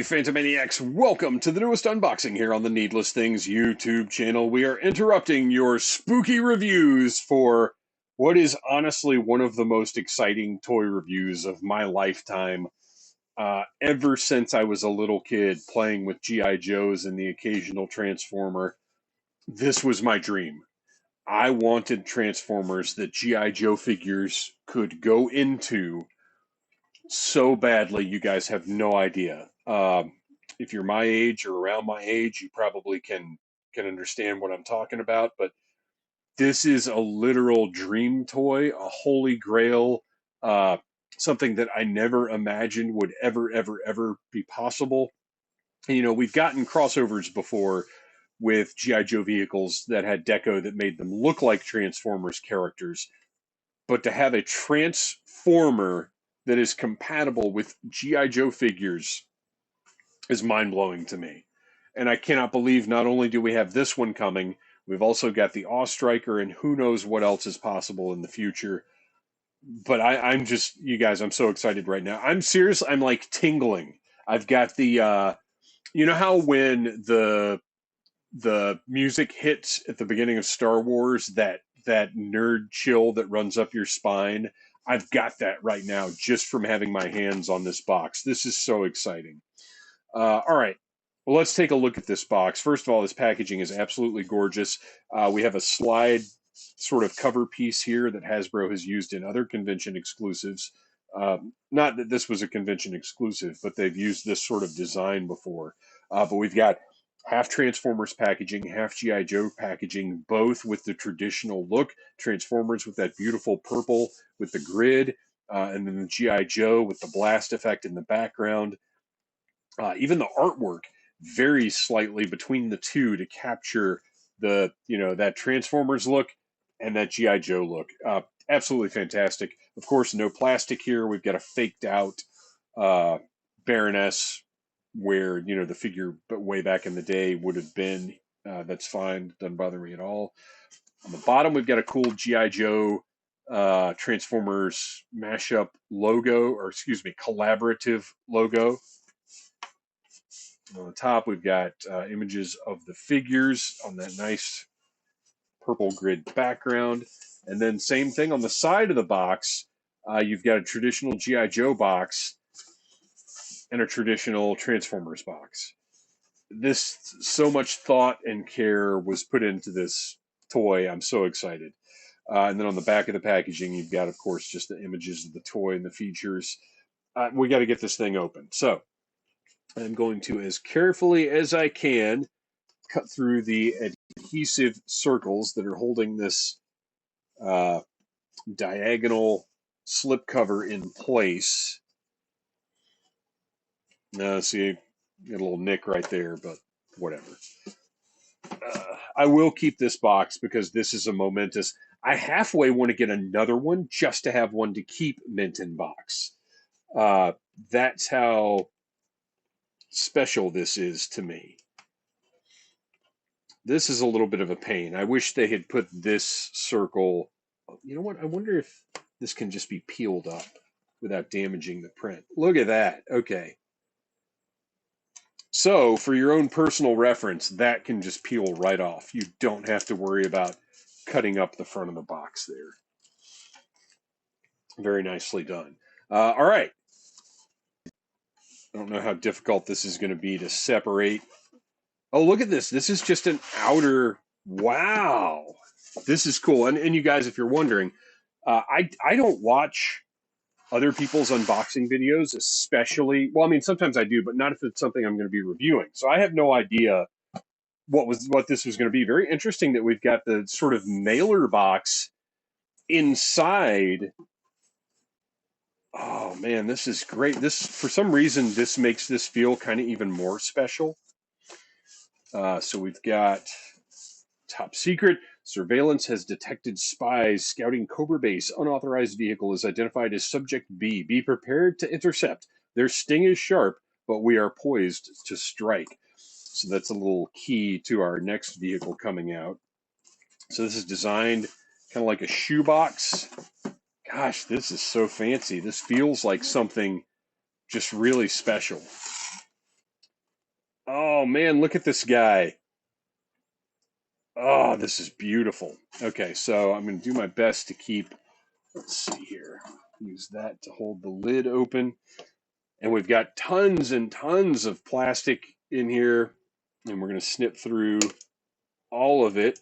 Phantomaniacs, welcome to the newest unboxing here on the Needless Things YouTube channel. We are interrupting your spooky reviews for what is honestly one of the most exciting toy reviews of my lifetime. Ever since I was a little kid playing with G.I. Joes and the occasional Transformer, this was my dream. I wanted Transformers that G.I. Joe figures could go into so badly, you guys have no idea. If you're my age or around my age, you probably can understand what I'm talking about. But this is a literal dream toy, a holy grail, something that I never imagined would ever be possible. And, you know, we've gotten crossovers before with GI Joe vehicles that had deco that made them look like Transformers characters, but to have a Transformer that is compatible with G.I. Joe figures is mind-blowing to me. And I cannot believe not only do we have this one coming, we've also got the Awe-Striker, and who knows what else is possible in the future. But I'm just, you guys, I'm so excited right now. I'm serious, I'm like tingling. I've got the, you know how when the music hits at the beginning of Star Wars, that nerd chill that runs up your spine? I've got that right now just from having my hands on this box. This is so exciting. All right, well, let's take a look at this box. First of all, this packaging is absolutely gorgeous. We have a slide sort of cover piece here that Hasbro has used in other convention exclusives. Not that this was a convention exclusive, but they've used this sort of design before. But we've got half Transformers packaging, half G.I. Joe packaging, both with the traditional look. Transformers with that beautiful purple with the grid, and then the G.I. Joe with the blast effect in the background. Even the artwork varies slightly between the two to capture the, you know, that Transformers look and that G.I. Joe look. Absolutely fantastic. Of course, no plastic here. We've got a faked out Baroness, where, you know, the figure way back in the day would have been. That's fine. Doesn't bother me at all. On the bottom, we've got a cool G.I. Joe Transformers mashup logo, or excuse me, collaborative logo. On the top, we've got images of the figures on that nice purple grid background. And then same thing on the side of the box, you've got a traditional G.I. Joe box and a traditional Transformers box. This, so much thought and care was put into this toy. I'm so excited. And then on the back of the packaging, you've got, of course, just the images of the toy and the features. We got to get this thing open. So I'm going to, as carefully as I can, cut through the adhesive circles that are holding this diagonal slipcover in place. See, got a little nick right there, but whatever. I will keep this box because this is a momentous. I halfway want to get another one just to have one to keep mint in box. That's how special this is to me. This is a little bit of a pain. I wish they had put this circle. You know what? I wonder if this can just be peeled up without damaging the print. Look at that. Okay. So for your own personal reference, that can just peel right off. You don't have to worry about cutting up the front of the box there. Very nicely done. All right. I don't know how difficult this is going to be to separate. Oh, look at this. This is just an outer. Wow. This is cool. And you guys, if you're wondering, I don't watch other people's unboxing videos, especially, well, I mean, sometimes I do, but not if it's something I'm going to be reviewing. So I have no idea what this was going to be. Very interesting that we've got the sort of mailer box inside. Oh man, this is great. This, for some reason, this makes this feel kind of even more special. So we've got top secret. Surveillance has detected spies scouting Cobra Base. Unauthorized vehicle is identified as Subject B. Be prepared to intercept. Their sting is sharp, but we are poised to strike. So that's a little key to our next vehicle coming out. So this is designed kind of like a shoebox. Gosh, this is so fancy. This feels like something just really special. Oh man, look at this guy. Oh, this is beautiful. Okay, so I'm going to do my best to keep, let's see here, use that to hold the lid open. And we've got tons and tons of plastic in here, and we're going to snip through all of it.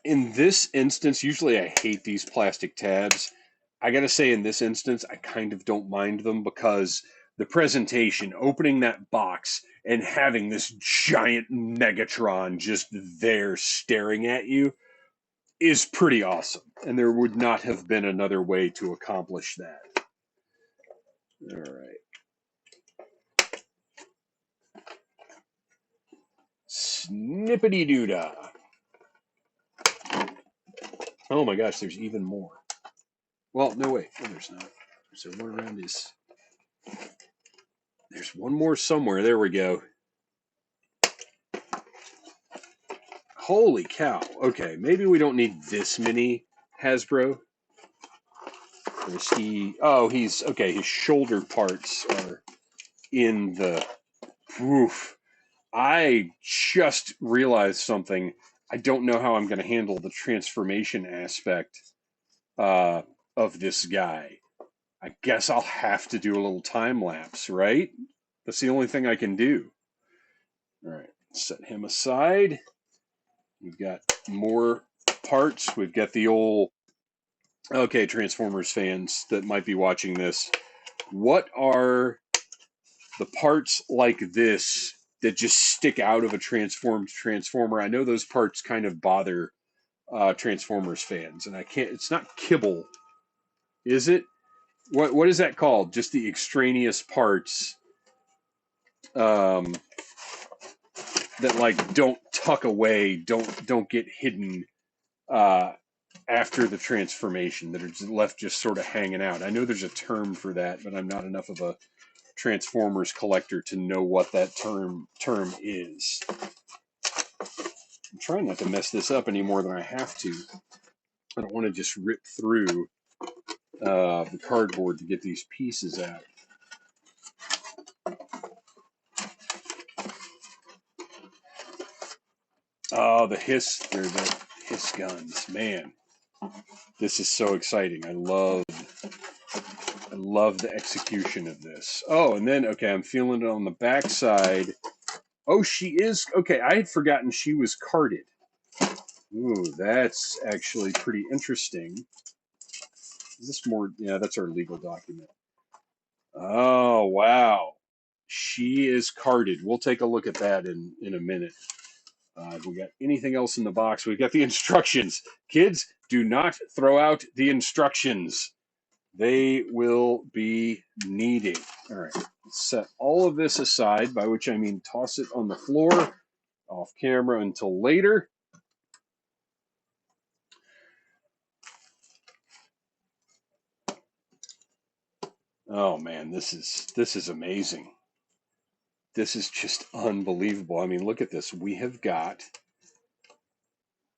In this instance, usually I hate these plastic tabs. I gotta say, in this instance, I kind of don't mind them because the presentation, opening that box and having this giant Megatron just there staring at you is pretty awesome. And there would not have been another way to accomplish that. All right. Snippity doodah. Oh my gosh, there's even more. Well, no, wait. No, there's not. Is there one around his... There's one more somewhere. There we go. Holy cow. Okay, maybe we don't need this many Hasbro. There's he... Oh, he's... Okay, his shoulder parts are in the... Oof. I just realized something. I don't know how I'm going to handle the transformation aspect of this guy. I guess I'll have to do a little time lapse, right? That's the only thing I can do. All right, set him aside. We've got more parts. We've got the old... Okay, Transformers fans that might be watching this, what are the parts like this that just stick out of a transformed Transformer? I know those parts kind of bother Transformers fans, and I can't... It's not kibble, is it? What is that called? Just the extraneous parts that like don't tuck away, don't get hidden after the transformation, that are left just sort of hanging out. I know there's a term for that, but I'm not enough of a Transformers collector to know what that term is. I'm trying not to mess this up any more than I have to. I don't want to just rip through the cardboard to get these pieces out. Oh, the HISS, they're the HISS guns. Man, this is so exciting. I love the execution of this. Oh, and then, okay, I'm feeling it on the back side. Oh, she is... Okay, I had forgotten she was carded. Ooh, that's actually pretty interesting. Is this more... Yeah, that's our legal document. Oh, wow. She is carded. We'll take a look at that in a minute. If we got anything else in the box, we've got the instructions. Kids, do not throw out the instructions. They will be needed. All right, set all of this aside, by which I mean toss it on the floor, off camera until later. Oh man, this is amazing. This is just unbelievable. I mean, look at this. We have got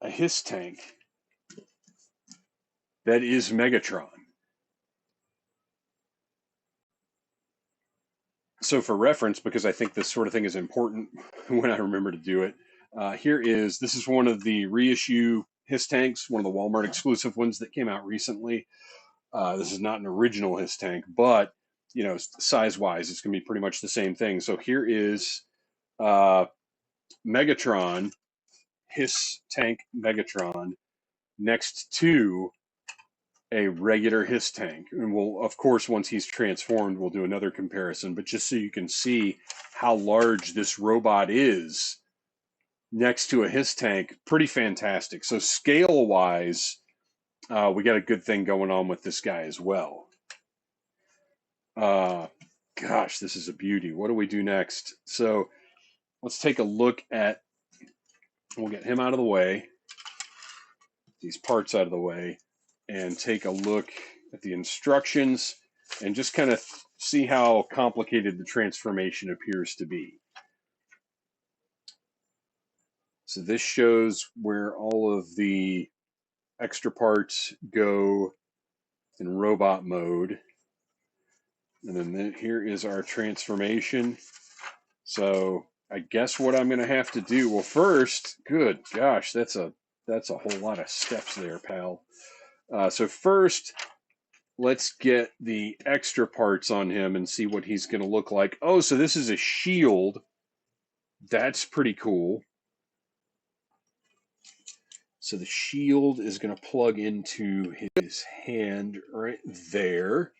a HISS tank that is Megatron. So for reference, because I think this sort of thing is important when I remember to do it, this is one of the reissue HISS tanks, one of the Walmart exclusive ones that came out recently. This is not an original HISS tank, but you know, size-wise, it's going to be pretty much the same thing. So here is Megatron, HISS tank Megatron, next to a regular HISS tank. And we'll, of course, once he's transformed, we'll do another comparison. But just so you can see how large this robot is next to a HISS tank, pretty fantastic. So scale-wise, we got a good thing going on with this guy as well. Gosh, this is a beauty. What do we do next? So let's take a look at, we'll get him out of the way, these parts out of the way, and take a look at the instructions and just kind of see how complicated the transformation appears to be. So this shows where all of the extra parts go in robot mode. And then here is our transformation. So I guess what I'm going to have to do, well, first, good gosh, that's a whole lot of steps there, pal. So first, let's get the extra parts on him and see what he's going to look like. Oh, so this is a shield. That's pretty cool. So the shield is going to plug into his hand right there.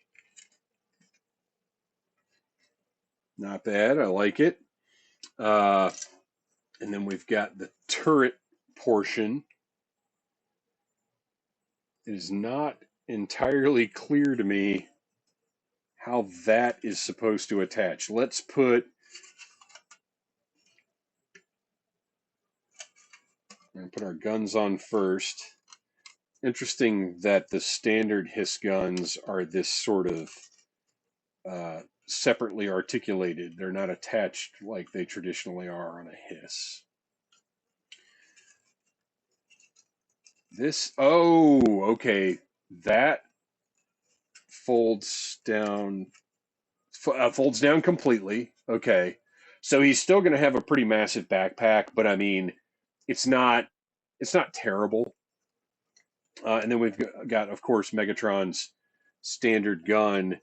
Not bad. I like it. And then we've got the turret portion. It is not entirely clear to me how that is supposed to attach. Let's put our guns on first. Interesting that the standard HISS guns are this sort of separately articulated. They're not attached like they traditionally are on a HISS. This, oh, okay. That folds down completely. Okay. So he's still going to have a pretty massive backpack, but I mean, it's not terrible. And then we've got, of course, Megatron's standard gun.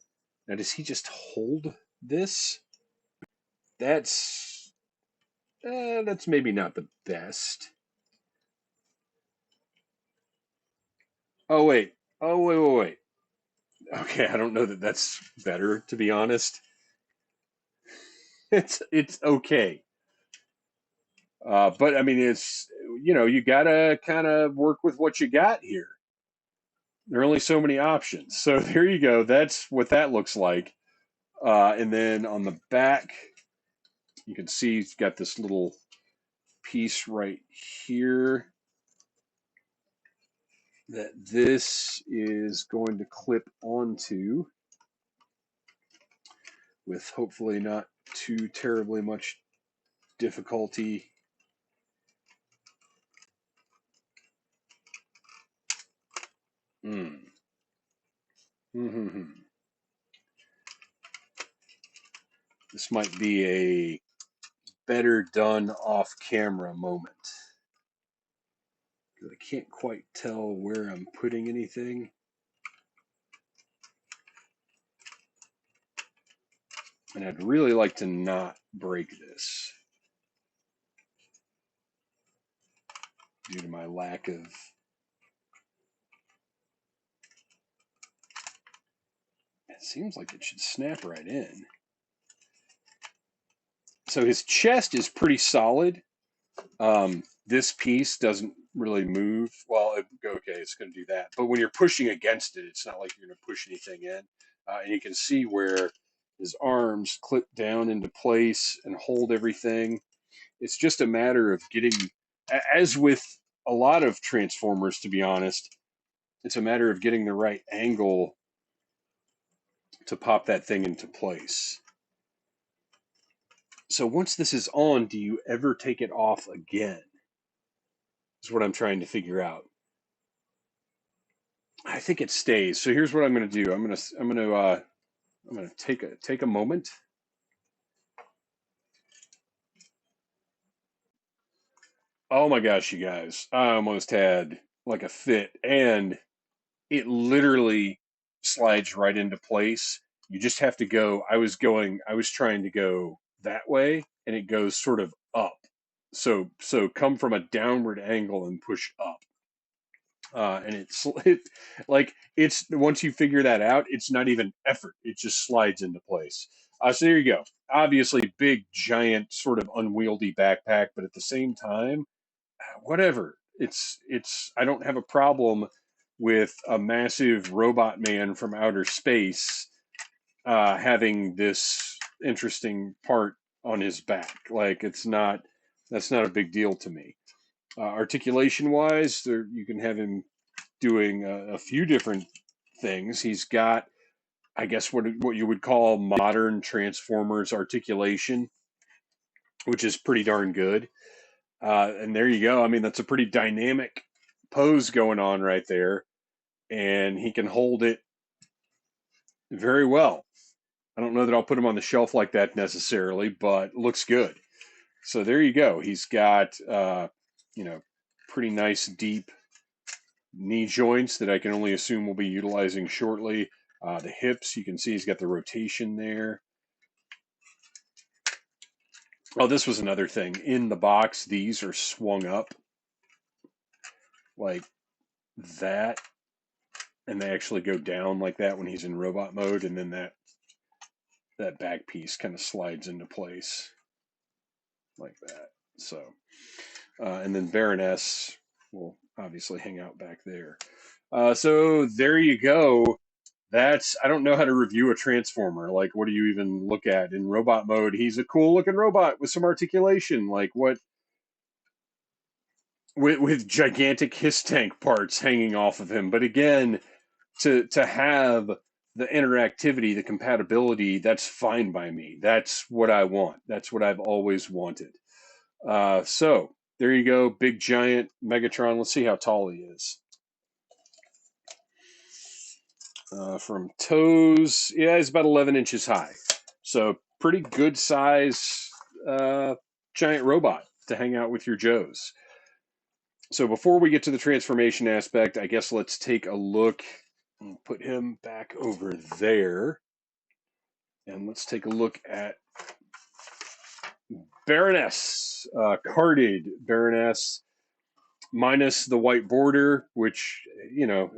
Now, does he just hold this? That's maybe not the best. Oh wait. Wait. Okay, I don't know that that's better, to be honest. It's okay. But I mean, it's, you gotta kind of work with what you got here. There are only so many options. So there you go. That's what that looks like. And then on the back, you can see it's got this little piece right here that this is going to clip onto with hopefully not too terribly much difficulty. This might be a better done off camera moment. I can't quite tell where I'm putting anything. And I'd really like to not break this due to my lack of... It seems like it should snap right in. So his chest is pretty solid. This piece doesn't really move. Well, okay, it's going to do that. But when you're pushing against it, it's not like you're going to push anything in. And you can see where his arms clip down into place and hold everything. It's just a matter of getting, as with a lot of Transformers, to be honest, it's a matter of getting the right angle to pop that thing into place. So once this is on, do you ever take it off again? Is what I'm trying to figure out. I think it stays. So here's what I'm going to do. I'm going to take a moment. Oh my gosh, you guys! I almost had like a fit, and it literally slides right into place. You just have to go. I was trying to go that way, and it goes sort of up. So come from a downward angle and push up. And it's once you figure that out, it's not even effort. It just slides into place. So there you go. Obviously, big, giant, sort of unwieldy backpack, but at the same time, whatever. It's. I don't have a problem with a massive robot man from outer space having this interesting part on his back. Like that's not a big deal to me. Articulation wise, you can have him doing a few different things. He's got, I guess, what you would call modern Transformers articulation, which is pretty darn good. And there you go. I mean, that's a pretty dynamic pose going on right there, and he can hold it very well. I don't know that I'll put him on the shelf like that necessarily, but looks good. So there you go. He's got, you know, pretty nice deep knee joints that I can only assume we'll be utilizing shortly. The hips, you can see he's got the rotation there. Oh, this was another thing. In the box, these are swung up like that, and they actually go down like that when he's in robot mode, and then that back piece kind of slides into place like that. So, and then Baroness will obviously hang out back there. So there you go. I don't know how to review a Transformer. Like, what do you even look at in robot mode? He's a cool looking robot with some articulation. Like, what, with gigantic HISS tank parts hanging off of him. But again, to have the interactivity, the compatibility, that's fine by me. That's what I want. That's what I've always wanted. So there you go, big giant Megatron. Let's see how tall he is. From toes, yeah, he's about 11 inches high. So pretty good size giant robot to hang out with your Joes. So before we get to the transformation aspect, I guess let's take a look and put him back over there. And let's take a look at Baroness, carded Baroness, minus the white border, which, you know,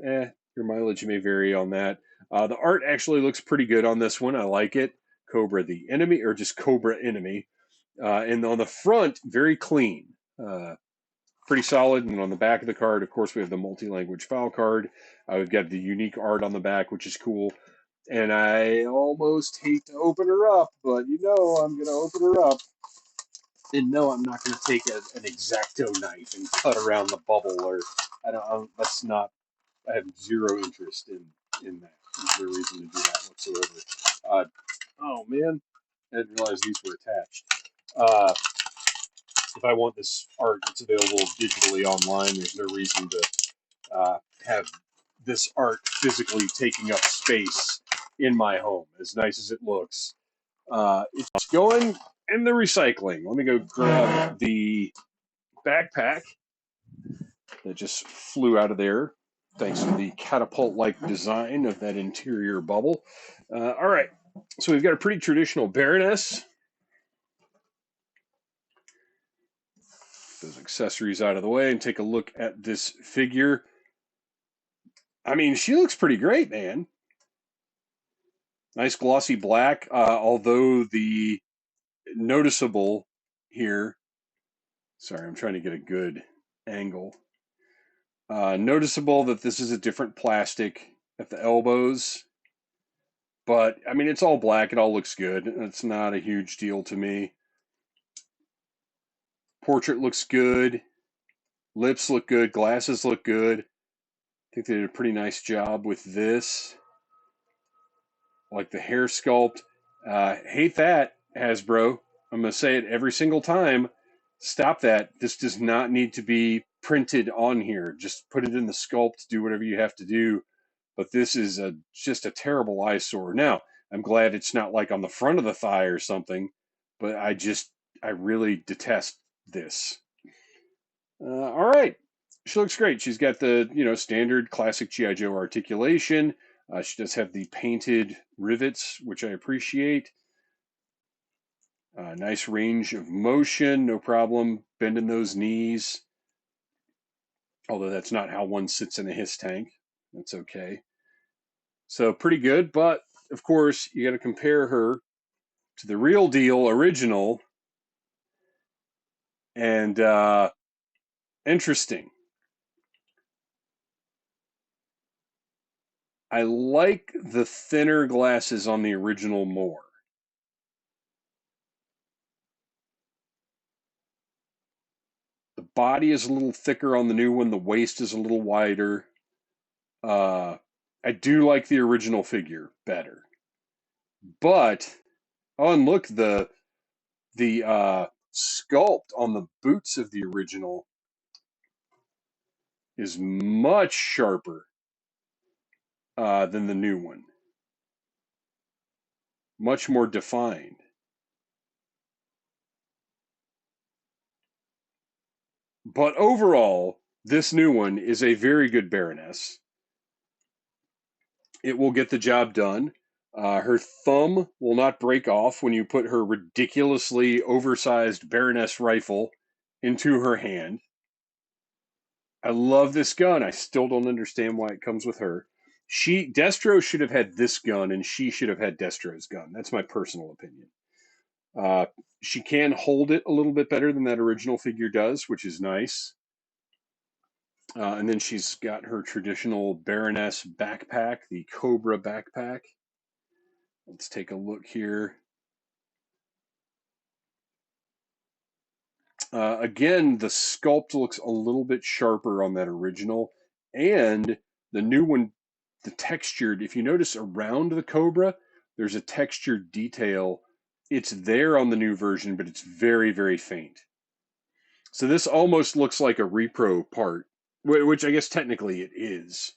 your mileage may vary on that. The art actually looks pretty good on this one. I like it. Cobra the enemy, or just Cobra enemy. And on the front, very clean. Pretty solid. And on the back of the card, of course, we have the multi-language file card. We've got the unique art on the back, which is cool. And I almost hate to open her up, but you know I'm going to open her up. And no, I'm not going to take an X-Acto knife and cut around the bubble, or that's not. I have zero interest in that. There's no reason to do that whatsoever. Oh man, I didn't realize these were attached. If I want this art, it's available digitally online. There's no reason to have this art physically taking up space in my home. As nice as it looks, it's going in the recycling. Let me go grab the backpack that just flew out of there thanks to the catapult-like design of that interior bubble. All right, so we've got a pretty traditional Baroness. Those accessories out of the way and take a look at this figure. I mean, she looks pretty great, man. Nice glossy black, although the noticeable here, sorry, I'm trying to get a good angle. Noticeable that this is a different plastic at the elbows, but I mean, it's all black. It all looks good. It's not a huge deal to me. Portrait looks good. Lips look good. Glasses look good. I think they did a pretty nice job with this. Like the hair sculpt. Hate that, Hasbro. I'm going to say it every single time. Stop that. This does not need to be printed on here. Just put it in the sculpt. Do whatever you have to do. But this is just a terrible eyesore. Now, I'm glad it's not like on the front of the thigh or something, but I really detest this. All right. She looks great. She's got the, standard classic G.I. Joe articulation. She does have the painted rivets, which I appreciate. Nice range of motion, no problem bending those knees. Although that's not how one sits in a HISS tank. That's okay. So pretty good, but of course you got to compare her to the real deal original, and interesting. I like the thinner glasses on the original more. The body is a little thicker on the new one. The waist is a little wider. I do like the original figure better. But, oh, and look, the sculpt on the boots of the original is much sharper than the new one. Much more defined. But overall, this new one is a very good Baroness. It will get the job done. Her thumb will not break off when you put her ridiculously oversized Baroness rifle into her hand. I love this gun. I still don't understand why it comes with her. Destro should have had this gun, and she should have had Destro's gun. That's my personal opinion. She can hold it a little bit better than that original figure does, which is nice. And then she's got her traditional Baroness backpack, the Cobra backpack. Let's take a look here. Again, the sculpt looks a little bit sharper on that original, and the new one, the textured, if you notice around the Cobra, there's a textured detail. It's there on the new version, but it's very, very faint. So this almost looks like a repro part, which I guess technically it is,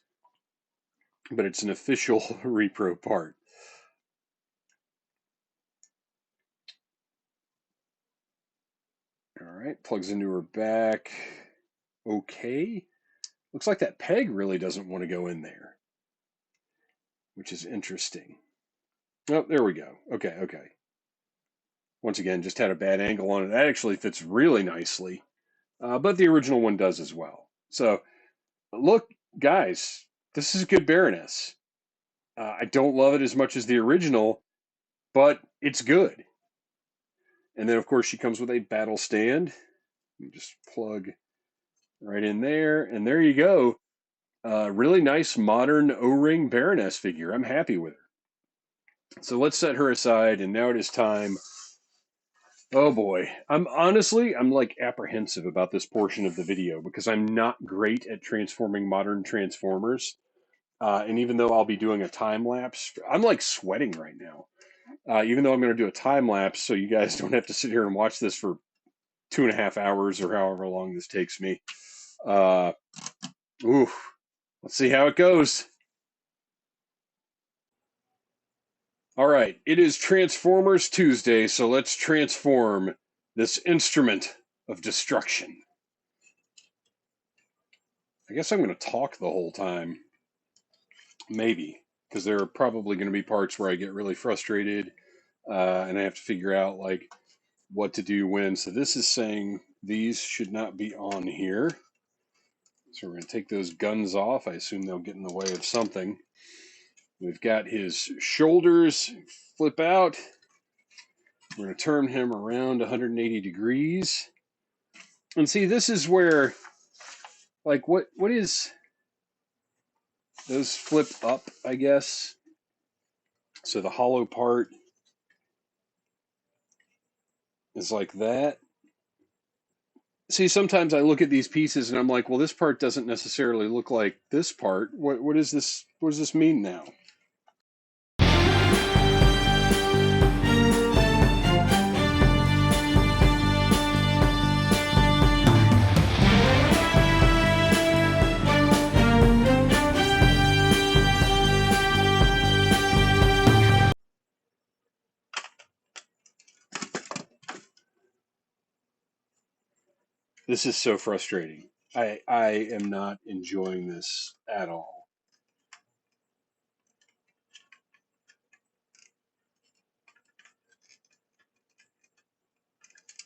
but it's an official repro part. All right, plugs into her back. Okay. Looks like that peg really doesn't want to go in there, which is interesting. Oh, there we go. Okay, okay. Once again, just had a bad angle on it. That actually fits really nicely, but the original one does as well. So, look, guys, this is a good Baroness. I don't love it as much as the original, but it's good. And then, of course, she comes with a battle stand. You just plug right in there, and there you go. Really nice modern O-ring Baroness figure. I'm happy with her. So let's set her aside, and now it is time. Oh boy. I'm like apprehensive about this portion of the video because I'm not great at transforming modern Transformers. And even though I'll be doing a time lapse, I'm like sweating right now. Even though I'm going to do a time lapse so you guys don't have to sit here and watch this for 2.5 hours or however long this takes me. Oof. Let's see how it goes. All right, it is Transformers Tuesday, so let's transform this instrument of destruction. I guess I'm going to talk the whole time. Maybe, because there are probably going to be parts where I get really frustrated and I have to figure out like what to do when. So this is saying these should not be on here. So we're going to take those guns off. I assume they'll get in the way of something. We've got his shoulders flip out. We're going to turn him around 180 degrees. And see, this is where, like, what is, those flip up, I guess. So the hollow part is like that. See, sometimes I look at these pieces and I'm like, well, this part doesn't necessarily look like this part. What is this? What does this mean now? This is so frustrating. I am not enjoying this at all.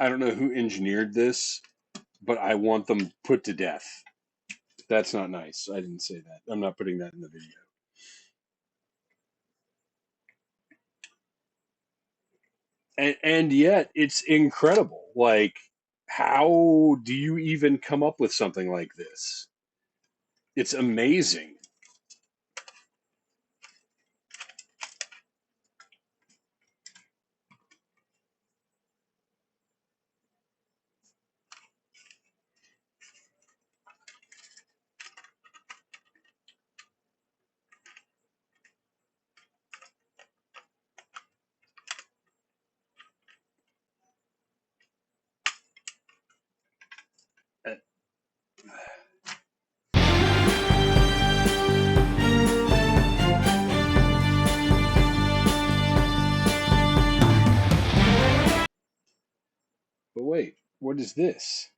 I don't know who engineered this, but I want them put to death. That's not nice. I didn't say that. I'm not putting that in the video. And yet, it's incredible. Like, how do you even come up with something like this? It's amazing. What is this?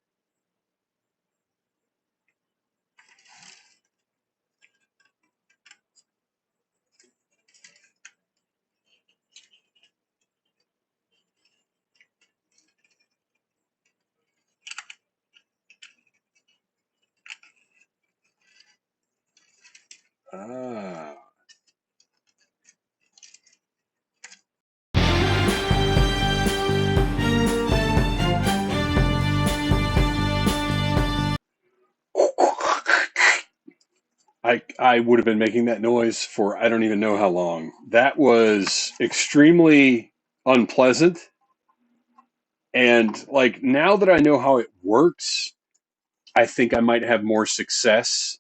Ah. I would have been making that noise for I don't even know how long. That was extremely unpleasant. And like now that I know how it works, I think I might have more success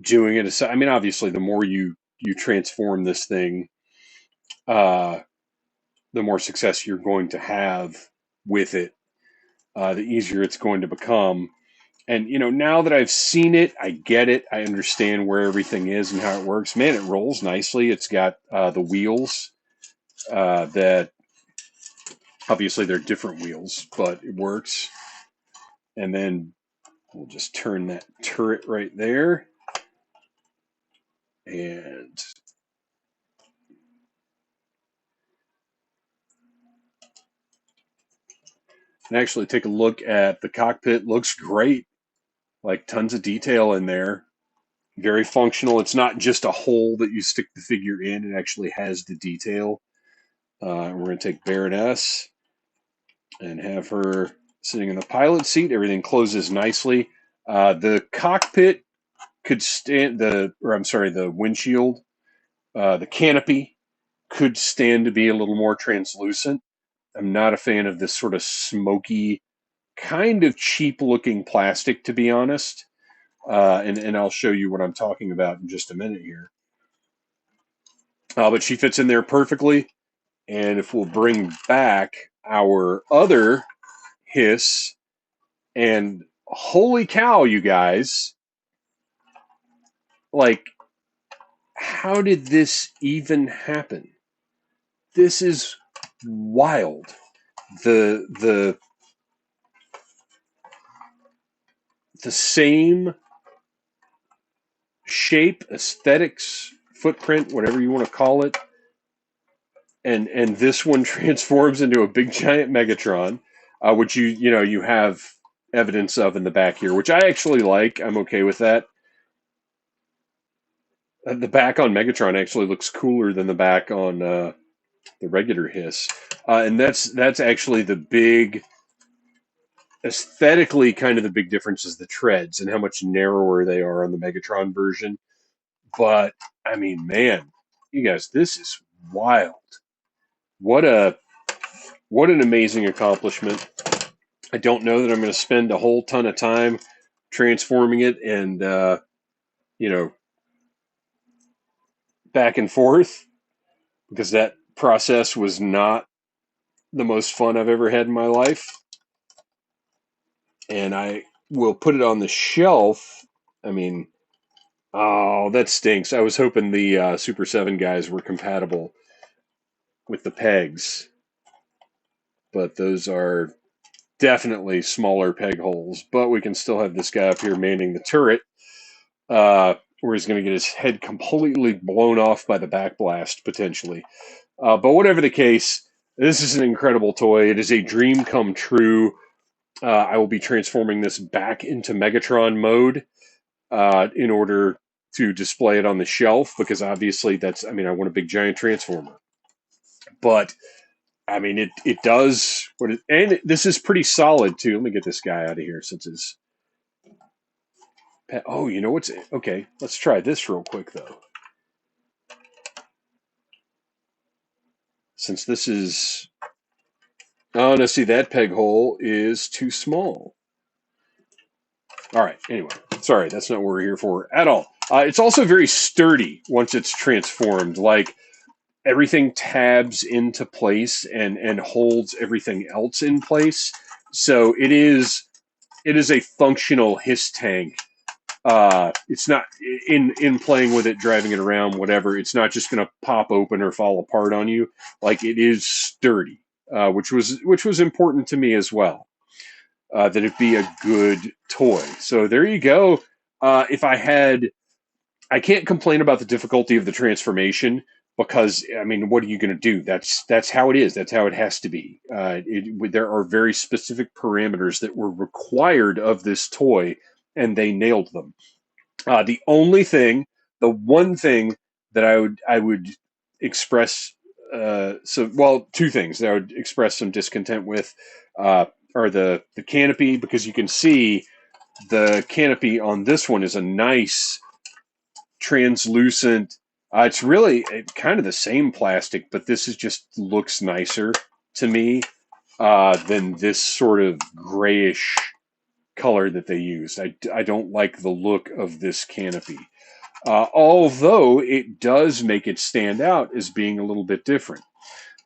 doing it. I mean, obviously, the more you transform this thing, uh, the more success you're going to have with it. The easier it's going to become. And now that I've seen it, I get it. I understand where everything is and how it works. Man, it rolls nicely. It's got the wheels that obviously they're different wheels, but it works. And then we'll just turn that turret right there. And actually take a look at the cockpit. Looks great. Like tons of detail in there. Very functional. It's not just a hole that you stick the figure in. It actually has the detail. We're going to take Baroness and have her sitting in the pilot seat. Everything closes nicely. The cockpit could stand the windshield, the canopy could stand to be a little more translucent. I'm not a fan of this sort of smoky, kind of cheap looking plastic, to be honest. And I'll show you what I'm talking about in just a minute here. But she fits in there perfectly. And if we'll bring back our other HISS, and holy cow, you guys, like, how did this even happen? This is wild. The same shape, aesthetics, footprint, whatever you want to call it, and this one transforms into a big giant Megatron, which you have evidence of in the back here, which I actually like. I'm okay with that. The back on Megatron actually looks cooler than the back on the regular HISS, and that's actually the big aesthetically kind of the big difference is the treads and how much narrower they are on the Megatron version. But I mean, man, you guys, this is wild. What an amazing accomplishment. I don't know that I'm going to spend a whole ton of time transforming it and back and forth, because that process was not the most fun I've ever had in my life. And I will put it on the shelf. I mean, oh, that stinks. I was hoping the Super 7 guys were compatible with the pegs, but those are definitely smaller peg holes. But we can still have this guy up here manning the turret, where he's going to get his head completely blown off by the backblast, potentially. But whatever the case, this is an incredible toy. It is a dream come true. I will be transforming this back into Megatron mode in order to display it on the shelf, because obviously I want a big giant transformer. But I mean, it does what it, and this is pretty solid too. Let me get this guy out of here since it's. Oh, you know what's okay? Let's try this real quick though. Since this is, oh no, see that peg hole is too small. All right. Anyway, sorry, that's not what we're here for at all. It's also very sturdy once it's transformed. Like everything tabs into place and holds everything else in place. So it is a functional HISS tank. It's not in playing with it, driving it around, whatever. It's not just going to pop open or fall apart on you. Like it is sturdy, which was important to me as well. that it'd be a good toy. So there you go. If I had, I can't complain about the difficulty of the transformation because I mean, what are you going to do? That's how it is. That's how it has to be. There are very specific parameters that were required of this toy, and they nailed them. The only thing, the one thing that I would express, well, two things that I would express some discontent with, are the canopy, because you can see the canopy on this one is a nice translucent. It's really kind of the same plastic, but this is just looks nicer to me than this sort of grayish color that they used. I don't like the look of this canopy. Although it does make it stand out as being a little bit different.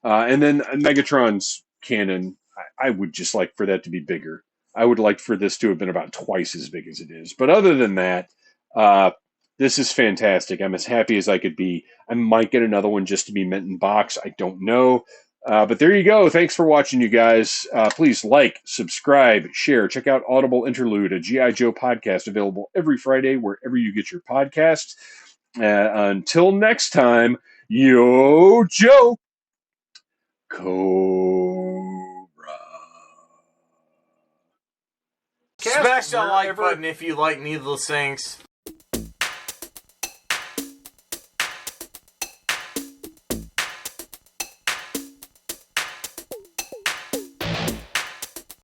And then Megatron's cannon, I would just like for that to be bigger. I would like for this to have been about twice as big as it is. But other than that, uh, this is fantastic. I'm as happy as I could be. I might get another one just to be mint in box. I don't know. But there you go. Thanks for watching, you guys. Please like, subscribe, share. Check out Audible Interlude, a G.I. Joe podcast available every Friday wherever you get your podcasts. Until next time, yo, Joe. Cobra. Smash that like button if you like Needless Things.